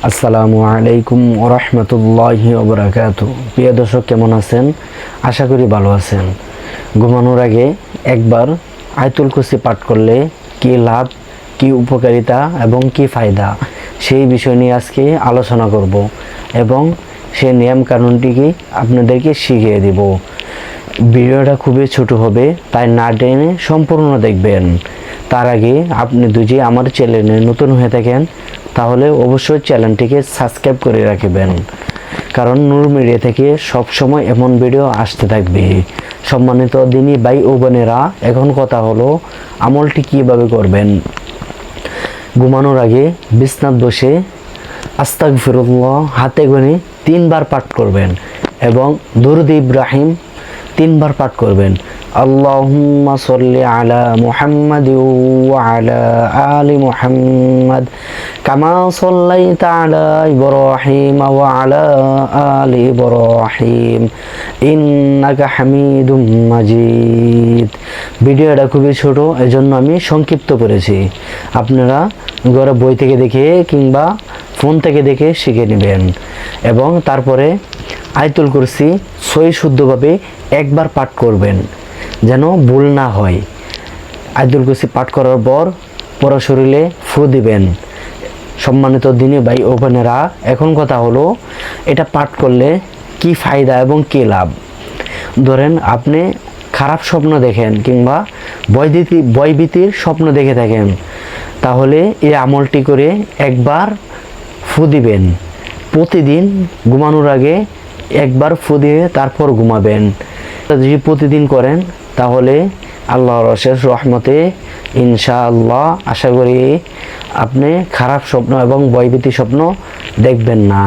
আসসালামু আলাইকুম ওয়া রাহমাতুল্লাহি ওয়া বারাকাতুহু। প্রিয় দর্শক, কেমন আছেন? আশা করি ভালো আছেন। ঘুমানোর আগে একবার আয়াতুল কুরসি পাঠ করলে কি লাভ, কি উপকারিতা এবং কি ফায়দা, সেই বিষয় নিয়ে আজকে আলোচনা করব এবং সেই নিয়ম কানুনটিকে আপনাদেরকে শিখিয়ে দেব। ভিডিওটা খুবই ছোট হবে, তাই না টেনে সম্পূর্ণ দেখবেন। তার আগে আপনি যদি আমার চ্যানেলে নতুন হয়ে থাকেন তাহলে অবশ্যই চ্যানেলটিকে সাবস্ক্রাইব করে রাখবেন, কারণ নূর মিডিয়া থেকে সবসময় এমন ভিডিও আসতে থাকবে। সম্মানিত দিনী ভাই ও বোনেরা, এখন কথা হলো আমলটি কীভাবে করবেন। ঘুমানোর আগে বিছনাত বসে আস্তাগফিরুল্লাহ হাতে গুনে 3 বার পাঠ করবেন এবং দুরূদ ইব্রাহিম 3 বার পাঠ করবেন। আল্লাহুম্মা সাল্লি আলা মুহাম্মাদ ওয়া আলা আলি মুহাম্মাদ কামা সাল্লাইতা আলা ইব্রাহিম ওয়া আলা আলি ইব্রাহিম ইন্নাকা হামিদুম মাজিদ। ভিডিওটা খুবই ছোট, এজন্য আমি সংক্ষিপ্ত করেছি। আপনারা ঘরে বই থেকে দেখে কিংবা ফোন থেকে দেখে শিখে নেবেন এবং তারপরে আয়াতুল কুরসি সহি শুদ্ধভাবে একবার পাঠ করবেন, যেন ভুল না হয়। আয়াতুল কুরসি পাঠ করার পর পুরো শরীরে ফু দিবেন। সম্মানিত দিনী ভাই ও বোনেরা, এখন কথা হলো এটা পাঠ করলে কি ফায়দা এবং কি লাভ। ধরেন আপনি খারাপ স্বপ্ন দেখেন কিংবা ভয়ভীতির স্বপ্ন দেখে থাকেন, তাহলে এই আমলটি করে একবার ফু দিবেন। প্রতিদিন ঘুমানোর আগে একবার ফু দিয়ে তারপর ঘুমাবেন। যদি প্রতিদিন করেন তাহলে আল্লাহর অশেষ রহমতে ইনশাআল্লাহ আশা করি আপনি খারাপ স্বপ্ন এবং ভয়ভীতি স্বপ্ন দেখবেন না।